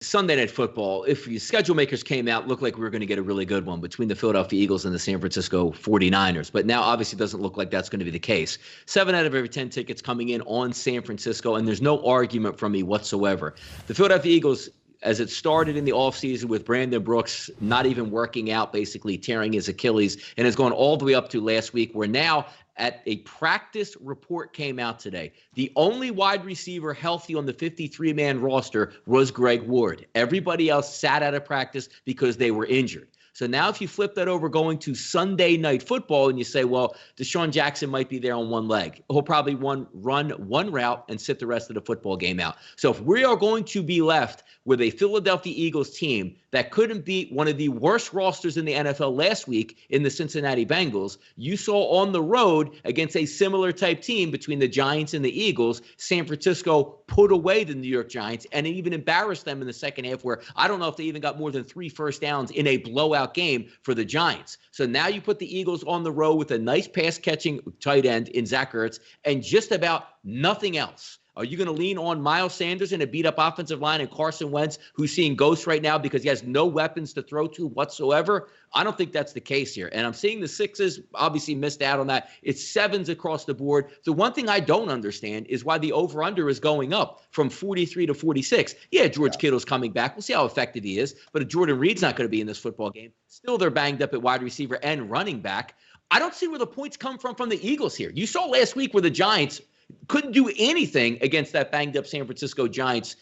Sunday Night Football, if the schedule makers came out, looked like we were going to get a really good one between the Philadelphia Eagles and the San Francisco 49ers. But now, obviously, it doesn't look like that's going to be the case. 7 out of every 10 tickets coming in on San Francisco, and there's no argument from me whatsoever. The Philadelphia Eagles, as it started in the offseason with Brandon Brooks not even working out, basically tearing his Achilles, and has gone all the way up to last week. We're now at a practice report came out today. The only wide receiver healthy on the 53-man roster was Greg Ward. Everybody else sat out of practice because they were injured. So now if you flip that over going to Sunday Night Football and you say, well, Deshaun Jackson might be there on one leg. He'll probably run one route and sit the rest of the football game out. So if we are going to be left with a Philadelphia Eagles team that couldn't beat one of the worst rosters in the NFL last week in the Cincinnati Bengals, you saw on the road against a similar type team between the Giants and the Eagles, San Francisco put away the New York Giants and even embarrassed them in the second half, where I don't know if they even got more than 3 first downs in a blowout game for the Giants. So now you put the Eagles on the road with a nice pass-catching tight end in Zach Ertz and just about nothing else. Are you going to lean on Miles Sanders and a beat-up offensive line and Carson Wentz, who's seeing ghosts right now because he has no weapons to throw to whatsoever? I don't think that's the case here. And I'm seeing the Sixers obviously missed out on that. It's 7s across the board. The one thing I don't understand is why the over-under is going up from 43 to 46. Yeah, George Kittle's coming back. We'll see how effective he is. But if Jordan Reed's not going to be in this football game, still they're banged up at wide receiver and running back. I don't see where the points come from the Eagles here. You saw last week where the Giants couldn't do anything against that banged up San Francisco 49ers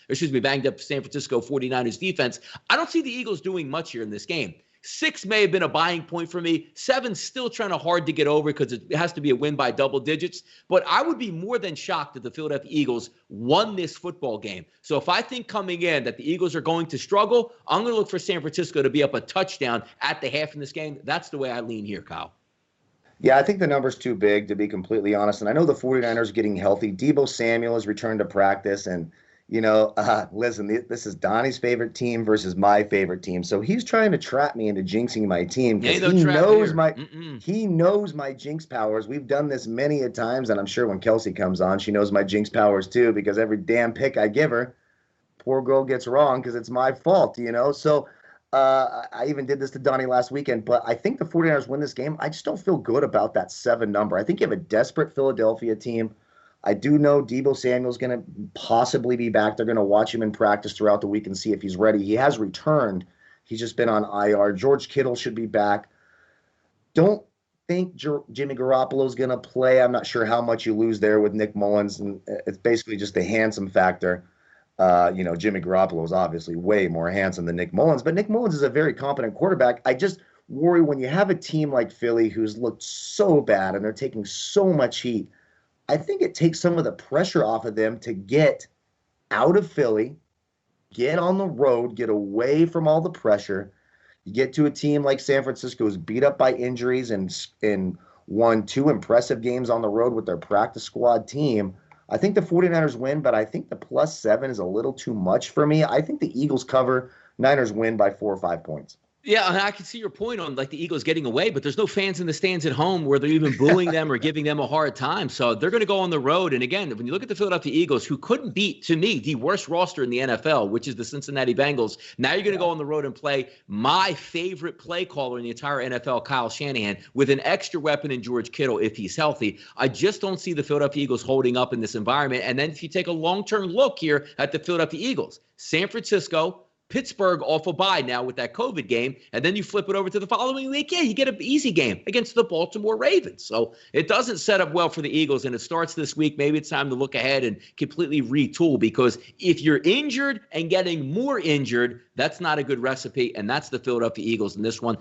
defense. I don't see the Eagles doing much here in this game. 6 may have been a buying point for me. 7's still hard to get over because it has to be a win by double digits. But I would be more than shocked if the Philadelphia Eagles won this football game. So if I think coming in that the Eagles are going to struggle, I'm going to look for San Francisco to be up a touchdown at the half in this game. That's the way I lean here, Kyle. Yeah, I think the number's too big, to be completely honest. And I know the 49ers are getting healthy. Deebo Samuel has returned to practice. And, listen, this is Donnie's favorite team versus my favorite team. So he's trying to trap me into jinxing my team because he knows my jinx powers. We've done this many a times, and I'm sure when Kelsey comes on, she knows my jinx powers too, because every damn pick I give her, poor girl gets wrong because it's my fault, So I even did this to Donnie last weekend, but I think the 49ers win this game. I just don't feel good about that 7 number. I think you have a desperate Philadelphia team. I do know Deebo Samuel's going to possibly be back. They're going to watch him in practice throughout the week and see if he's ready. He has returned. He's just been on IR. George Kittle should be back. Don't think Jimmy Garoppolo's going to play. I'm not sure how much you lose there with Nick Mullins, and it's basically just the handsome factor. Jimmy Garoppolo is obviously way more handsome than Nick Mullins, but Nick Mullins is a very competent quarterback. I just worry when you have a team like Philly who's looked so bad and they're taking so much heat. I think it takes some of the pressure off of them to get out of Philly, get on the road, get away from all the pressure. You get to a team like San Francisco who's beat up by injuries and won 2 impressive games on the road with their practice squad team. I think the 49ers win, but I think the +7 is a little too much for me. I think the Eagles cover. Niners win by 4 or 5 points. Yeah, and I can see your point on the Eagles getting away, but there's no fans in the stands at home where they're even booing them or giving them a hard time. So they're going to go on the road. And again, when you look at the Philadelphia Eagles, who couldn't beat, to me, the worst roster in the NFL, which is the Cincinnati Bengals, now you're going to go on the road and play my favorite play caller in the entire NFL, Kyle Shanahan, with an extra weapon in George Kittle if he's healthy. I just don't see the Philadelphia Eagles holding up in this environment. And then if you take a long-term look here at the Philadelphia Eagles, San Francisco, Pittsburgh off a bye now with that COVID game, and then you flip it over to the following week. Yeah, you get an easy game against the Baltimore Ravens. So it doesn't set up well for the Eagles, and it starts this week. Maybe it's time to look ahead and completely retool, because if you're injured and getting more injured, that's not a good recipe, and that's the Philadelphia Eagles in this one.